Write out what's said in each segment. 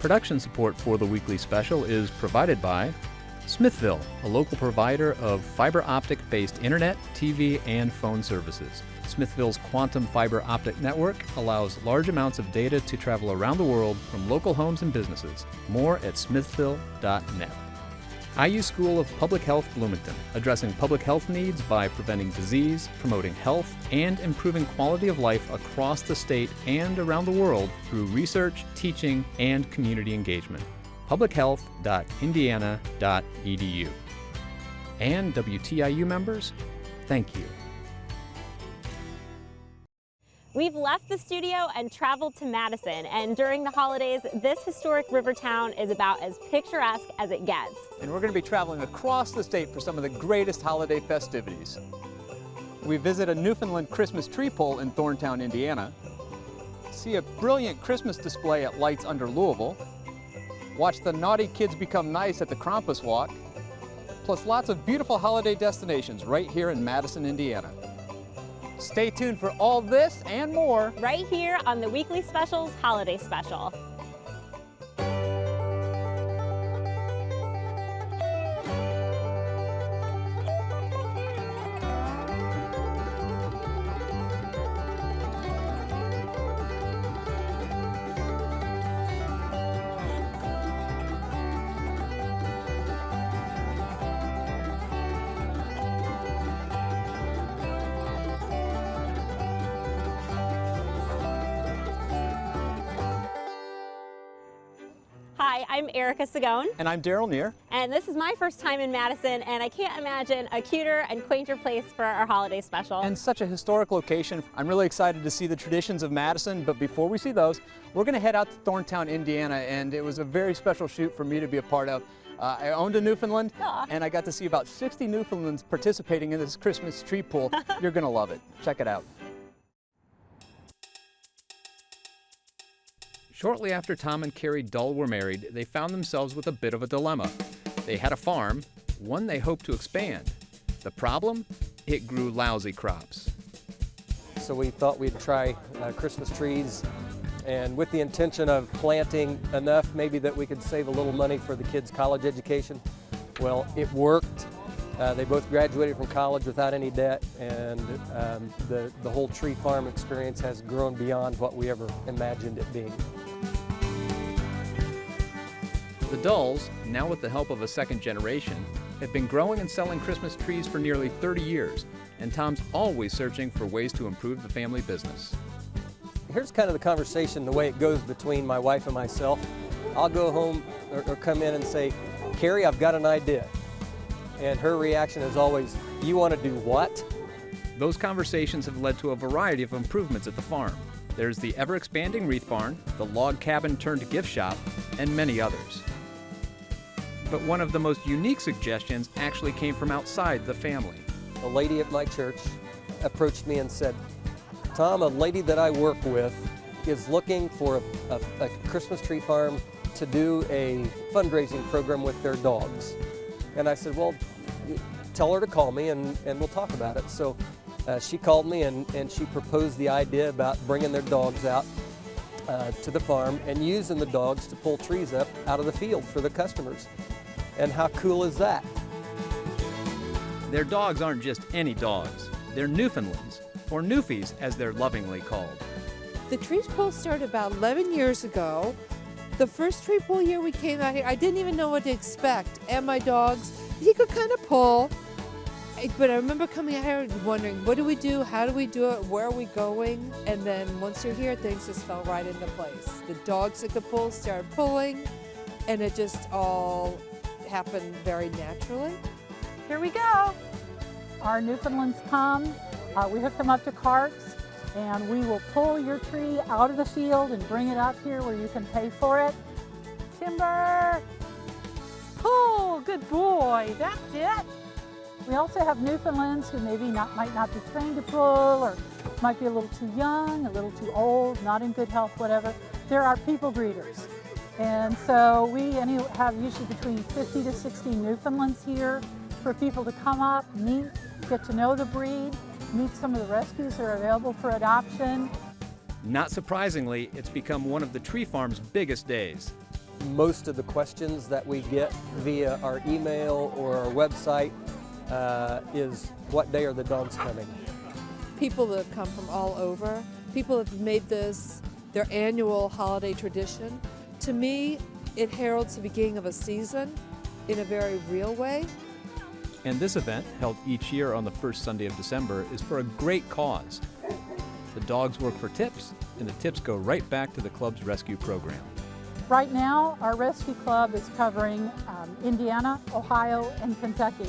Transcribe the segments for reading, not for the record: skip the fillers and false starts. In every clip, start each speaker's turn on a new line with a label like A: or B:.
A: Production support for the weekly special is provided by Smithville, a local provider of fiber optic-based internet, TV, and phone services. Smithville's quantum fiber optic network allows large amounts of data to travel around the world from local homes and businesses. More at smithville.net. IU School of Public Health Bloomington, addressing public health needs by preventing disease, promoting health, and improving quality of life across the state and around the world through research, teaching, and community engagement. publichealth.indiana.edu. And WTIU members, thank you.
B: We've left the studio and traveled to Madison, and during the holidays, this historic river town is about as picturesque as it gets.
C: And we're going to be traveling across the state for some of the greatest holiday festivities. We visit a Newfoundland Christmas tree pole in Thorntown, Indiana, see a brilliant Christmas display at Lights Under Louisville, watch the naughty kids become nice at the Krampus walk, plus lots of beautiful holiday destinations right here in Madison, Indiana. Stay tuned for all this and more
B: right here on the Weekly Specials Holiday Special. Hi, I'm Erica Sagone.
C: And I'm Daryl Neer.
B: And this is my first time in Madison, and I can't imagine a cuter and quainter place for our holiday special.
C: And such a historic location. I'm really excited to see the traditions of Madison, but before we see those, we're going to head out to Thorntown, Indiana, and it was a very special shoot for me to be a part of. I owned a Newfoundland, and I got to see about 60 Newfoundlands participating in this Christmas tree pool. You're going to love it. Check it out.
A: Shortly after Tom and Carrie Dull were married, they found themselves with a bit of a dilemma. They had a farm, one they hoped to expand. The problem? It grew lousy crops.
D: So we thought we'd try Christmas trees, and with the intention of planting enough maybe that we could save a little money for the kids' college education. Well, it worked. They both graduated from college without any debt, and the whole tree farm experience has grown beyond what we ever imagined it being.
A: The Dulls, now with the help of a second generation, have been growing and selling Christmas trees for nearly 30 years, and Tom's always searching for ways to improve the family business.
D: Here's kind of the conversation, the way it goes between my wife and myself. I'll go home or come in and say, Carrie, I've got an idea. And her reaction is always, you want to do what?
A: Those conversations have led to a variety of improvements at the farm. There's the ever-expanding wreath barn, the log cabin turned gift shop, and many others. But one of the most unique suggestions actually came from outside the family.
D: A lady at my church approached me and said, Tom, a lady that I work with is looking for a Christmas tree farm to do a fundraising program with their dogs. And I said, well, tell her to call me and we'll talk about it. So she called me and she proposed the idea about bringing their dogs out to the farm and using the dogs to pull trees up out of the field for the customers. And how cool is that?
A: Their dogs aren't just any dogs. They're Newfoundlands, or Newfies as they're lovingly called.
E: The tree pull started about 11 years ago. The first tree pull year we came out here, I didn't even know what to expect. And my dogs, he could kind of pull. But I remember coming out here and wondering, what do we do? How do we do it? Where are we going? And then once you're here, things just fell right into place. The dogs that could pull started pulling, and it just all happened very naturally.
F: Here we go. Our Newfoundlands come. We hook them up to carts, and we will pull your tree out of the field and bring it up here where you can pay for it. Timber! Pull! Good boy. That's it. We also have Newfoundlands who maybe might not be trained to pull, or might be a little too young, a little too old, not in good health, whatever. There are people breeders. And so we have usually between 50 to 60 Newfoundlands here for people to come up, meet, get to know the breed, meet some of the rescues that are available for adoption.
A: Not surprisingly, it's become one of the tree farm's biggest days.
D: most of the questions that we get via our email or our website is, what day are the dogs coming?
E: People that have come from all over, people that have made this their annual holiday tradition. To me, it heralds the beginning of a season in a very real way.
A: And this event, held each year on the first Sunday of December, is for a great cause. The dogs work for tips, and the tips go right back to the club's rescue program.
F: Right now, our rescue club is covering Indiana, Ohio, and Kentucky.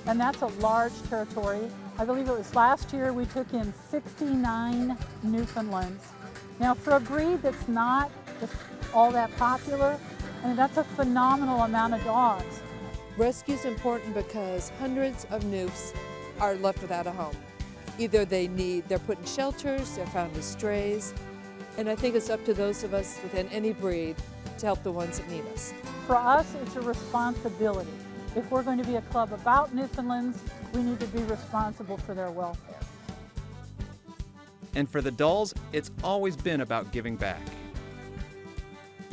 F: And that's a large territory. I believe it was last year we took in 69 Newfoundlands. Now, for a breed that's not just all that popular, I mean, that's a phenomenal amount of dogs.
E: Rescue is important because hundreds of Newfs are left without a home. Either they're put in shelters, they're found as strays, and I think it's up to those of us within any breed to help the ones that need us.
F: For us, it's a responsibility. If we're going to be a club about Newfoundlands, we need to be responsible for their welfare.
A: And for the Dulls, it's always been about giving back.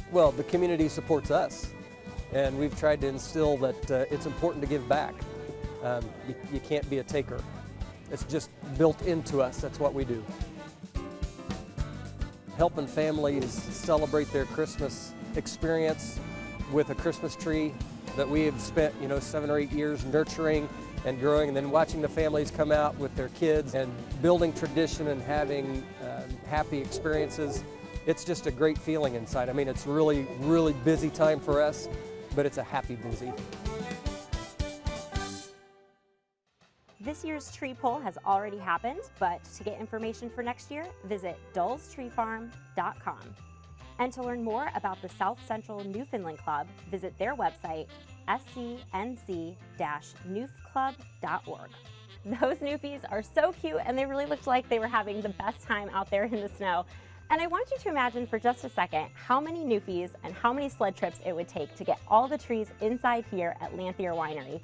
D: Well, the community supports us, and we've tried to instill that it's important to give back. You can't be a taker. It's just built into us. That's what we do. Helping families celebrate their Christmas experience with a Christmas tree that we have spent, 7 or 8 years nurturing and growing, and then watching the families come out with their kids and building tradition and having happy experiences. It's just a great feeling inside. I mean, it's really, really busy time for us, but it's a happy busy.
B: This year's tree pull has already happened, but to get information for next year, visit dullstreefarm.com. And to learn more about the South Central Newfoundland Club, visit their website, scnc-newfclub.org. Those Newfies are so cute, and they really looked like they were having the best time out there in the snow. And I want you to imagine for just a second how many Newfies and how many sled trips it would take to get all the trees inside here at Lanthier Winery.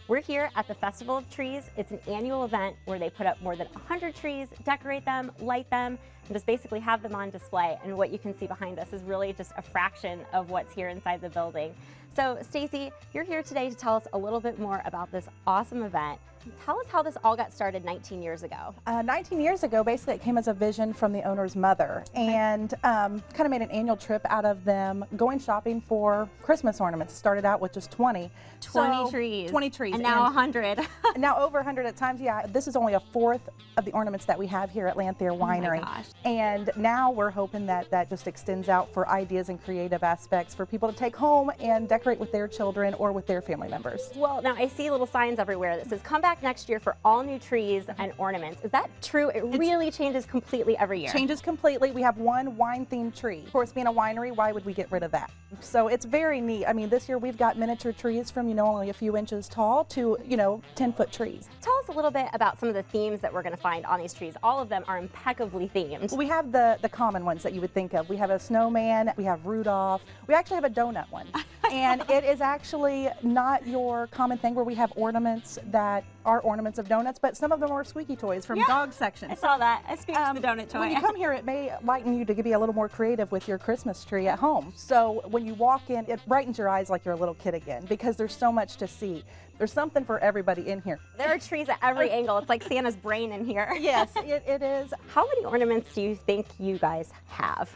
B: We're here at the Festival of Trees. It's an annual event where they put up more than 100 trees, decorate them, light them, and just basically have them on display. And what you can see behind us is really just a fraction of what's here inside the building. So Stacy, you're here today to tell us a little bit more about this awesome event. Tell us how this all got started 19 years ago.
G: 19 years ago, basically it came as a vision from the owner's mother, and kind of made an annual trip out of them going shopping for Christmas ornaments. Started out with just 20.
B: 20 trees.
G: 20 trees.
B: And now 100.
G: Now over 100 at times, yeah. This is only a fourth of the ornaments that we have here at Lanthier Winery.
B: Oh my gosh.
G: And now we're hoping that that just extends out for ideas and creative aspects for people to take home and decorate with their children or with their family members.
B: Well, now I see little signs everywhere that says come back next year for all new trees and ornaments. Is that true? It really changes completely every year.
G: Changes completely. We have one wine-themed tree. Of course, being a winery, why would we get rid of that? So it's very neat. I mean, this year we've got miniature trees from, only a few inches tall to, 10-foot trees.
B: Tell us a little bit about some of the themes that we're going to find on these trees. All of them are impeccably themed.
G: We have the common ones that you would think of. We have a snowman, we have Rudolph, we actually have a donut one. And it is actually not your common thing where we have ornaments that are ornaments of donuts, but some of them are squeaky toys from dog sections.
B: I saw that. I speak to the donut toy.
G: When you come here, it may lighten you to be a little more creative with your Christmas tree at home. So when you walk in, it brightens your eyes like you're a little kid again, because there's so much to see. There's something for everybody in here.
B: There are trees at every angle. It's like Santa's brain in here.
G: Yes, it is.
B: How many ornaments do you think you guys have?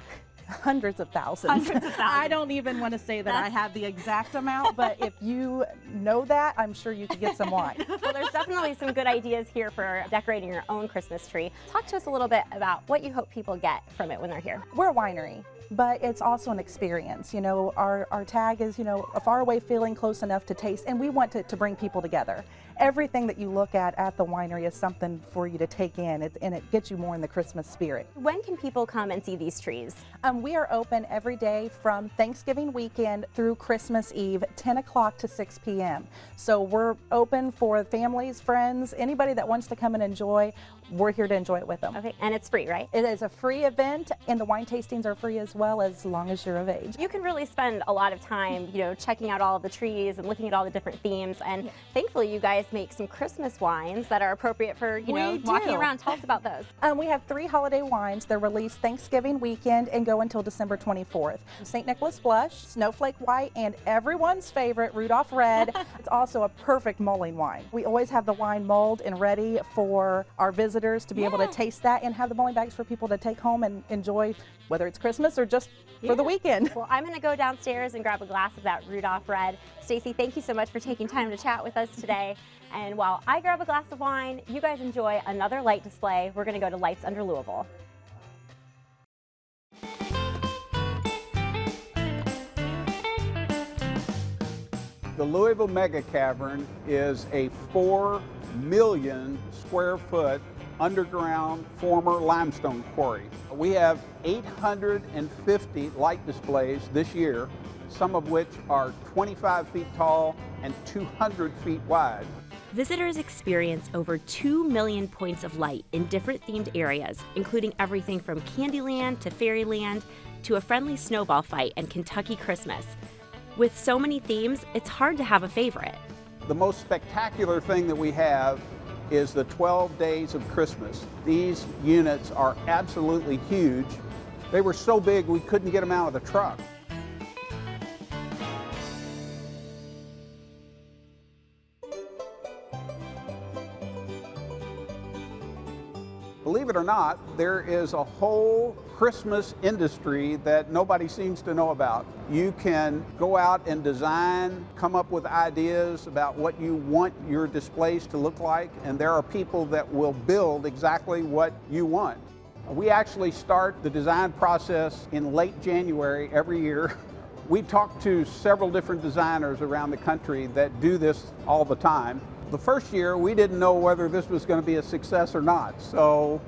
G: Hundreds of thousands.
B: Hundreds of thousands.
G: I don't even want to say that I have the exact amount, but if you know that, I'm sure you could get some wine.
B: Well, there's definitely some good ideas here for decorating your own Christmas tree. Talk to us a little bit about what you hope people get from it when they're here.
G: We're a winery, but it's also an experience. Our tag is, a faraway feeling close enough to taste, and we want to bring people together. Everything that you look at the winery is something for you to take in, and it gets you more in the Christmas spirit.
B: When can people come and see these trees?
G: We are open every day from Thanksgiving weekend through Christmas Eve, 10 o'clock to 6 p.m. So we're open for families, friends, anybody that wants to come and enjoy. we're here to enjoy it with them.
B: Okay, and it's free, right?
G: It is a free event, and the wine tastings are free as well, as long as you're of age.
B: You can really spend a lot of time, checking out all of the trees and looking at all the different themes. And thankfully, you guys make some Christmas wines that are appropriate for, walking around. Tell us about those.
G: We have 3 holiday wines. They're released Thanksgiving weekend and go until December 24th. St. Nicholas Blush, Snowflake White, and everyone's favorite, Rudolph Red. It's also a perfect mulling wine. We always have the wine mulled and ready for our visitors to be able to taste that, and have the mulling bags for people to take home and enjoy, whether it's Christmas or just for the weekend.
B: Well, I'm going to go downstairs and grab a glass of that Rudolph Red. Stacy, thank you so much for taking time to chat with us today. And while I grab a glass of wine, you guys enjoy another light display. We're going to go to Lights Under Louisville.
H: The Louisville Mega Cavern is a 4 million square foot underground former limestone quarry. We have 850 light displays this year, some of which are 25 feet tall and 200 feet wide.
I: Visitors experience over 2 million points of light in different themed areas, including everything from Candyland to Fairyland to a friendly snowball fight and Kentucky Christmas. With so many themes, it's hard to have a favorite.
H: The most spectacular thing that we have is the 12 Days of Christmas. These units are absolutely huge. They were so big we couldn't get them out of the truck. Believe it or not, there is a whole Christmas industry that nobody seems to know about. You can go out and design, come up with ideas about what you want your displays to look like, and there are people that will build exactly what you want. We actually start the design process in late January every year. We talk to several different designers around the country that do this all the time. The first year, we didn't know whether this was going to be a success or not, so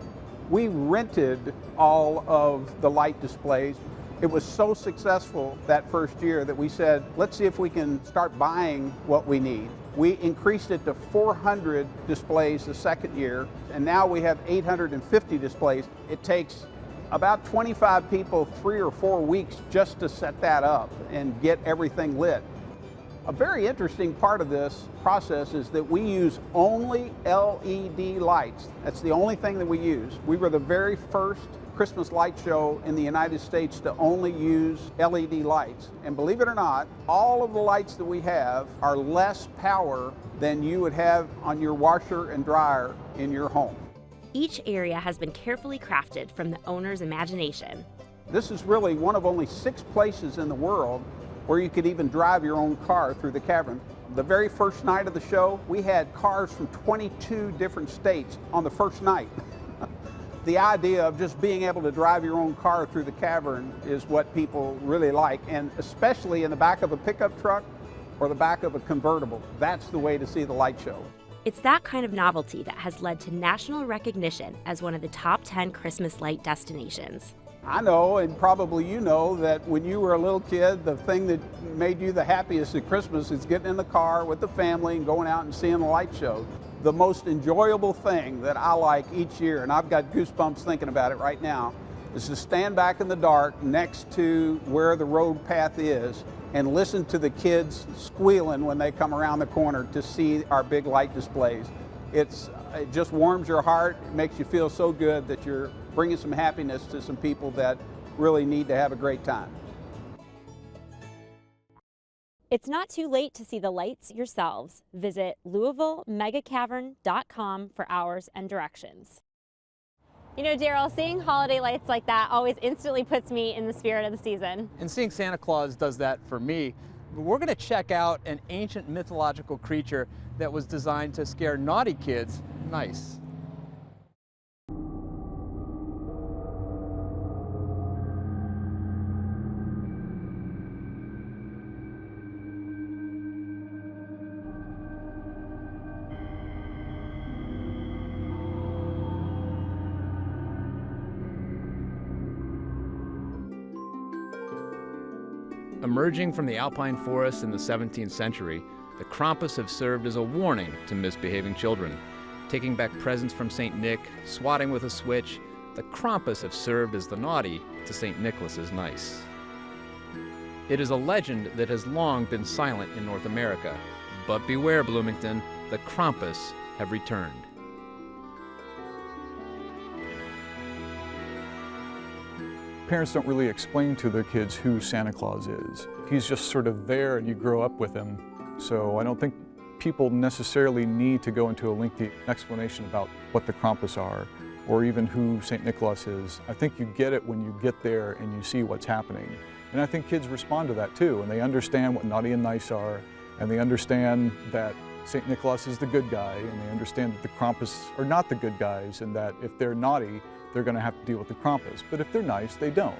H: we rented all of the light displays. It was so successful that first year that we said, let's see if we can start buying what we need. We increased it to 400 displays the second year, and now we have 850 displays. It takes about 25 people 3 or 4 weeks just to set that up and get everything lit. A very interesting part of this process is that we use only LED lights. That's the only thing that we use. We were the very first Christmas light show in the United States to only use LED lights. And believe it or not, all of the lights that we have are less power than you would have on your washer and dryer in your home.
I: Each area has been carefully crafted from the owner's imagination.
H: This is really one of only 6 places in the world where you could even drive your own car through the cavern. The very first night of the show, we had cars from 22 different states on the first night. The idea of just being able to drive your own car through the cavern is what people really like, and especially in the back of a pickup truck or the back of a convertible. That's the way to see the light show.
I: It's that kind of novelty that has led to national recognition as one of the top 10 Christmas light destinations.
H: I know, and probably you know, that when you were a little kid, the thing that made you the happiest at Christmas is getting in the car with the family and going out and seeing the light show. The most enjoyable thing that I like each year, and I've got goosebumps thinking about it right now, is to stand back in the dark next to where the road path is and listen to the kids squealing when they come around the corner to see our big light displays. It just warms your heart. It makes you feel so good that you're bringing some happiness to some people that really need to have a great time.
B: It's not too late to see the lights yourselves. Visit LouisvilleMegaCavern.com for hours and directions. You know, Daryl, seeing holiday lights like that always instantly puts me in the spirit of the season.
C: And seeing Santa Claus does that for me. We're going to check out an ancient mythological creature that was designed to scare naughty kids nice.
A: Emerging from the alpine forests in the 17th century, the Krampus have served as a warning to misbehaving children. Taking back presents from St. Nick, swatting with a switch, the Krampus have served as the naughty to St. Nicholas's nice. It is a legend that has long been silent in North America, but beware, Bloomington, the Krampus have returned.
J: Parents don't really explain to their kids who Santa Claus is. He's just sort of there and you grow up with him. So I don't think people necessarily need to go into a lengthy explanation about what the Krampus are or even who St. Nicholas is. I think you get it when you get there and you see what's happening. And I think kids respond to that too, and they understand what naughty and nice are, and they understand that St. Nicholas is the good guy, and they understand that the Krampus are not the good guys, and that if they're naughty, they're going to have to deal with the Krampus. But if they're nice, they don't.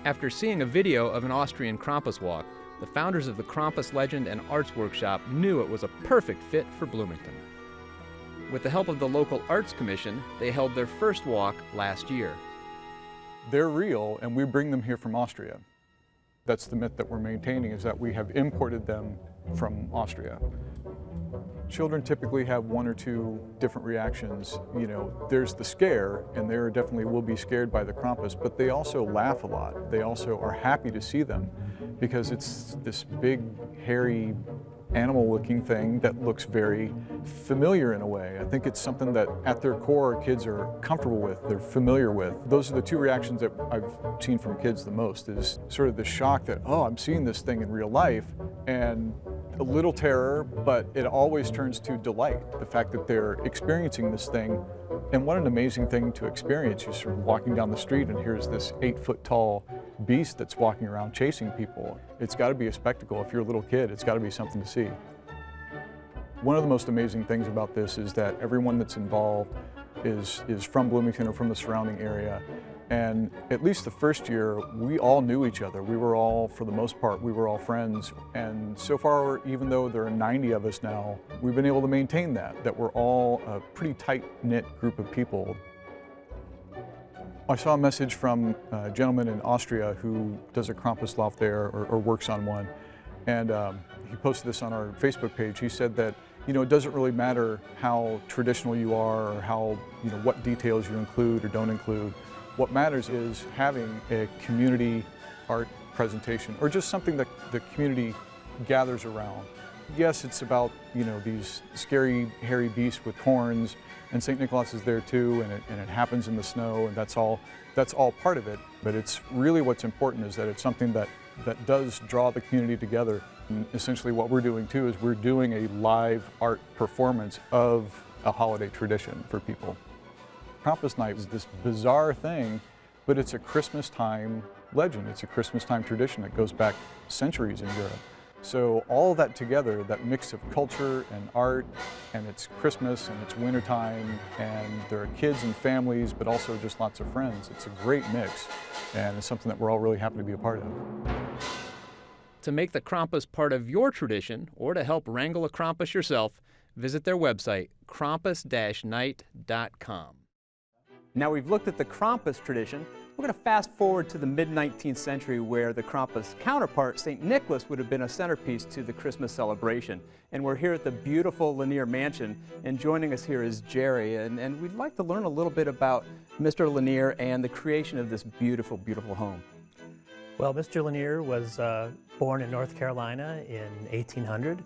A: After seeing a video of an Austrian Krampus walk, the founders of the Krampus Legend and Arts Workshop knew it was a perfect fit for Bloomington. With the help of the local Arts Commission, they held their first walk last year.
J: They're real, and we bring them here from Austria. That's the myth that we're maintaining, is that we have imported them from Austria. Children typically have one or two different reactions. You know, there's the scare, and they definitely will be scared by the Krampus, but they also laugh a lot. They also are happy to see them because it's this big, hairy, animal-looking thing that looks very familiar in a way. I think it's something that at their core kids are comfortable with, they're familiar with. Those are the two reactions that I've seen from kids the most, is sort of the shock that, oh, I'm seeing this thing in real life, and a little terror, but it always turns to delight. The fact that they're experiencing this thing, and what an amazing thing to experience. You're sort of walking down the street and here's this 8-foot-tall beast that's walking around chasing people. It's got to be a spectacle. If you're a little kid, it's got to be something to see. One of the most amazing things about this is that everyone that's involved is from Bloomington or from the surrounding area. And at least the first year, we all knew each other. We were all, for the most part, we were all friends. And so far, even though there are 90 of us now, we've been able to maintain that we're all a pretty tight-knit group of people. I saw a message from a gentleman in Austria who does a Krampuslauf there, or works on one. And he posted this on our Facebook page. He said that, you know, it doesn't really matter how traditional you are or how, you know, what details you include or don't include. What matters is having a community art presentation or just something that the community gathers around. Yes, it's about, you know, these scary, hairy beasts with horns, and St. Nicholas is there too, and it happens in the snow, and that's all part of it. But it's really what's important is that it's something that does draw the community together. And essentially what we're doing too is we're doing a live art performance of a holiday tradition for people. Krampus night is this bizarre thing, but it's a Christmas time legend. It's a Christmas time tradition that goes back centuries in Europe. So all that together, that mix of culture and art, and it's Christmas and it's wintertime, and there are kids and families, but also just lots of friends. It's a great mix, and it's something that we're all really happy to be a part of.
A: To make the Krampus part of your tradition, or to help wrangle a Krampus yourself, visit their website, krampus-night.com.
C: Now we've looked at the Krampus tradition. We're going to fast forward to the mid-19th century where the Krampus counterpart, St. Nicholas, would have been a centerpiece to the Christmas celebration. And we're here at the beautiful Lanier Mansion, and joining us here is Jerry. And we'd like to learn a little bit about Mr. Lanier and the creation of this beautiful, beautiful home.
K: Well, Mr. Lanier was born in North Carolina in 1800,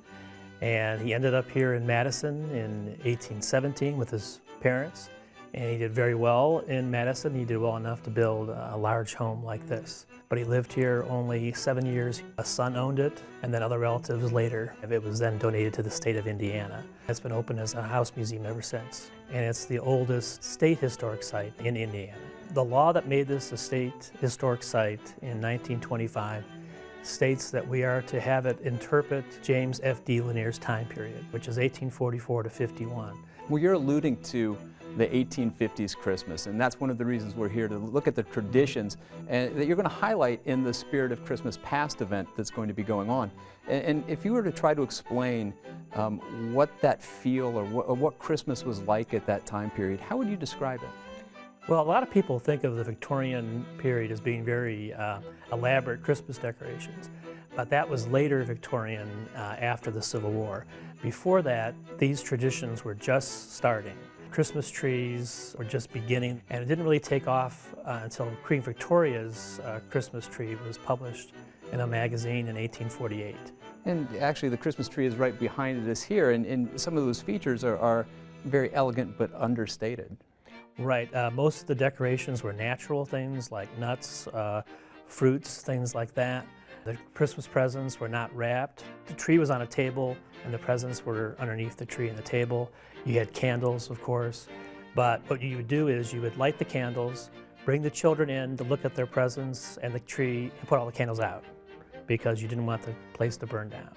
K: and he ended up here in Madison in 1817 with his parents. And he did very well in Madison. He did well enough to build a large home like this. But he lived here only 7 years. A son owned it, and then other relatives later. It was then donated to the state of Indiana. It's been open as a house museum ever since. And it's the oldest state historic site in Indiana. The law that made this a state historic site in 1925 states that we are to have it interpret James F.D. Lanier's time period, which is 1844 to 51.
C: Well, you're alluding to the 1850s Christmas, and that's one of the reasons we're here, to look at the traditions and that you're going to highlight in the Spirit of Christmas Past event that's going to be going on. And if you were to try to explain what that feel or what Christmas was like at that time period, how would you describe it?
K: Well, a lot of people think of the Victorian period as being very elaborate Christmas decorations. But that was later Victorian, after the Civil War. Before that, these traditions were just starting. Christmas trees were just beginning, and it didn't really take off until Queen Victoria's Christmas tree was published in a magazine in 1848.
C: And actually the Christmas tree is right behind us here, and some of those features are very elegant but understated.
K: Right, most of the decorations were natural things like nuts, fruits, things like that. The Christmas presents were not wrapped. The tree was on a table and the presents were underneath the tree and the table. You had candles, of course, but what you would do is you would light the candles, bring the children in to look at their presents and the tree, and put all the candles out because you didn't want the place to burn down.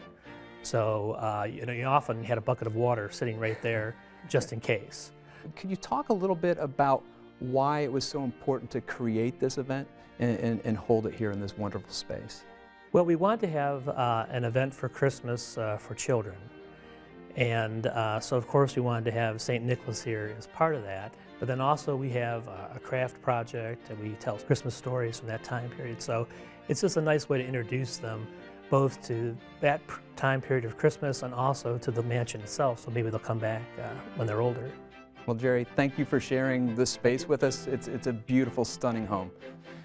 K: So you often had a bucket of water sitting right there just in case.
C: Could you talk a little bit about why it was so important to create this event and hold it here in this wonderful space?
K: Well, we wanted to have an event for Christmas for children. And so, of course, we wanted to have St. Nicholas here as part of that. But then also we have a craft project, and we tell Christmas stories from that time period. So it's just a nice way to introduce them both to that time period of Christmas and also to the mansion itself. So maybe they'll come back when they're older.
C: Well, Jerry, thank you for sharing this space with us. It's a beautiful, stunning home.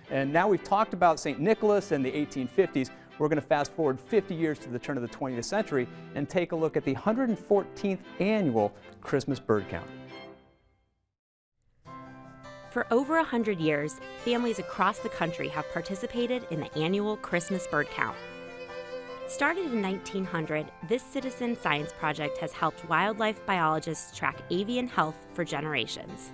C: And now we've talked about St. Nicholas and the 1850s. We're going to fast forward 50 years to the turn of the 20th century and take a look at the 114th annual Christmas bird count.
I: For over 100 years, families across the country have participated in the annual Christmas bird count. Started in 1900, this citizen science project has helped wildlife biologists track avian health for generations.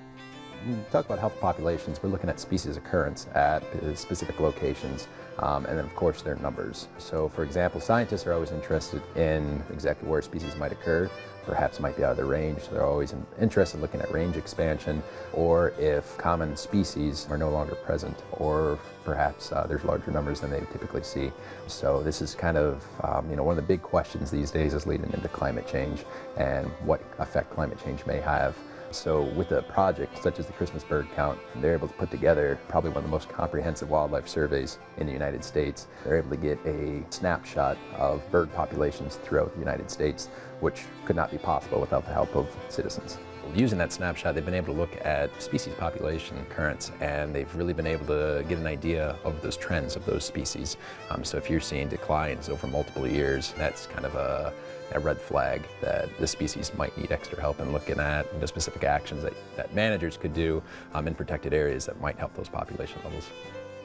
L: When we talk about health populations, we're looking at species occurrence at specific locations, and then of course their numbers. So for example, scientists are always interested in exactly where species might occur. Perhaps it might be out of their range, so they're always interested in looking at range expansion, or if common species are no longer present, or perhaps there's larger numbers than they typically see. So this is kind of one of the big questions these days is leading into climate change and what effect climate change may have. So with a project such as the Christmas bird count, they're able to put together probably one of the most comprehensive wildlife surveys in the United States. They're able to get a snapshot of bird populations throughout the United States, which could not be possible without the help of citizens. Using that snapshot, they've been able to look at species population occurrence, and they've really been able to get an idea of those trends of those species. So if you're seeing declines over multiple years, that's kind of a red flag that this species might need extra help in looking at the specific actions that managers could do in protected areas that might help those population levels.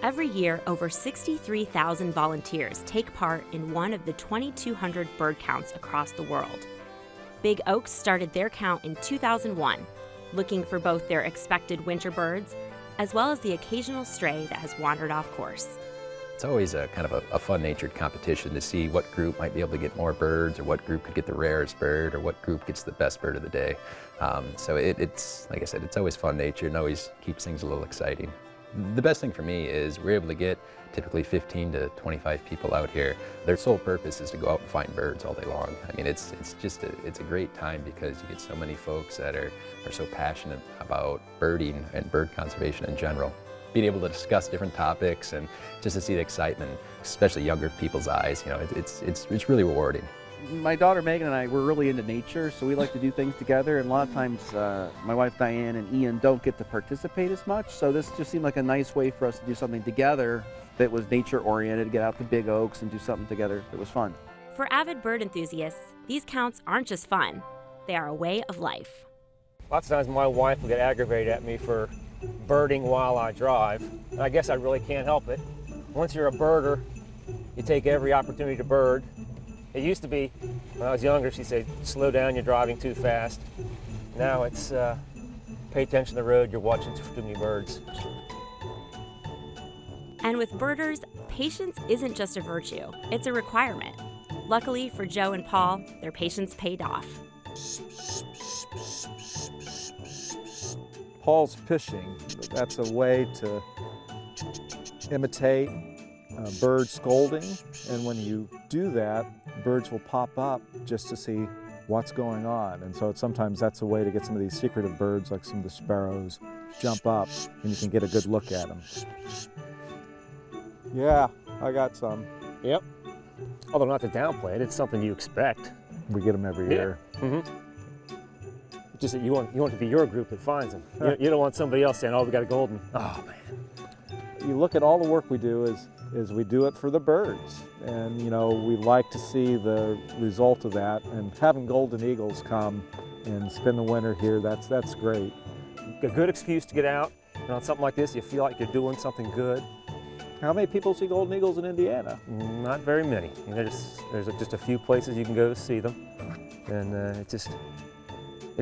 I: Every year, over 63,000 volunteers take part in one of the 2,200 bird counts across the world. Big Oaks started their count in 2001, looking for both their expected winter birds as well as the occasional stray that has wandered off course.
L: It's always a kind of a fun-natured competition to see what group might be able to get more birds, or what group could get the rarest bird, or what group gets the best bird of the day. So it's, like I said, it's always fun-natured and always keeps things a little exciting. The best thing for me is we're able to get typically 15 to 25 people out here. Their sole purpose is to go out and find birds all day long. I mean, it's a great time because you get so many folks that are so passionate about birding and bird conservation in general. Being able to discuss different topics and just to see the excitement, especially younger people's eyes, it's really rewarding.
M: My daughter Megan and I, we're really into nature, so we like to do things together, and a lot of times my wife Diane and Ian don't get to participate as much, so this just seemed like a nice way for us to do something together that was nature oriented, get out to Big Oaks and do something together that was fun.
I: For avid bird enthusiasts, these counts aren't just fun, they are a way of life.
N: Lots of times my wife will get aggravated at me for birding while I drive, and I guess I really can't help it. Once you're a birder, you take every opportunity to bird. It used to be, when I was younger, she'd say, slow down, you're driving too fast. Now it's, pay attention to the road, you're watching too many birds.
I: And with birders, patience isn't just a virtue, it's a requirement. Luckily for Joe and Paul, their patience paid off.
O: Paul's fishing, that's a way to imitate bird scolding, and when you do that, birds will pop up just to see what's going on, and so sometimes that's a way to get some of these secretive birds, like some of the sparrows, jump up and you can get a good look at them. Yeah, I got some.
N: Yep. Although not to downplay it, it's something you expect.
O: We get them every year.
N: Just that you want it to be your group that finds them. You don't want somebody else saying, "Oh, we got a golden." Oh man.
O: You look at all the work we do is we do it for the birds, and you know we like to see the result of that. And having golden eagles come and spend the winter here, that's great.
N: A good excuse to get out, and on something like this, you feel like you're doing something good.
O: How many people see golden eagles in Indiana?
N: Not very many. There's just a few places you can go to see them, and it's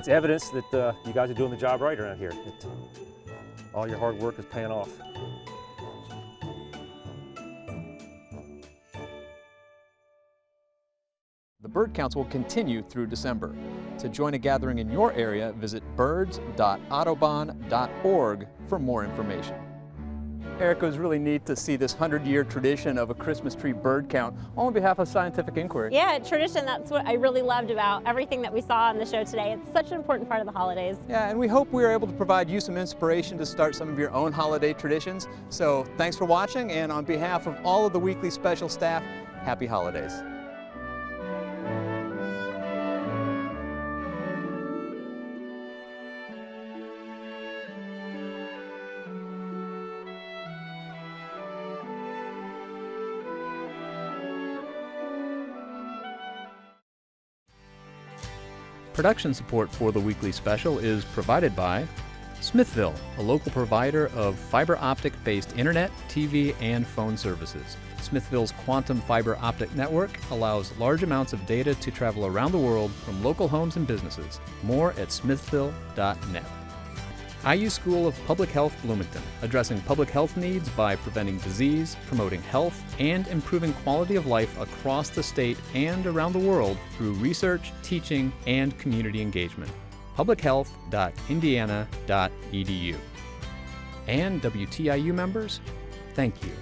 N: evidence that you guys are doing the job right around here. All your hard work is paying off.
C: The bird counts will continue through December. To join a gathering in your area, visit birds.audubon.org for more information. Erica, it was really neat to see this 100-year tradition of a Christmas tree bird count, all on behalf of Scientific Inquiry.
B: Yeah, tradition, that's what I really loved about everything that we saw on the show today. It's such an important part of the holidays.
C: Yeah, and we hope we were able to provide you some inspiration to start some of your own holiday traditions. So thanks for watching, and on behalf of all of the Weekly Special staff, happy holidays.
A: Production support for the Weekly Special is provided by Smithville, a local provider of fiber optic-based internet, TV, and phone services. Smithville's quantum fiber optic network allows large amounts of data to travel around the world from local homes and businesses. More at smithville.net. IU School of Public Health Bloomington, addressing public health needs by preventing disease, promoting health, and improving quality of life across the state and around the world through research, teaching, and community engagement. publichealth.indiana.edu. And WTIU members, thank you.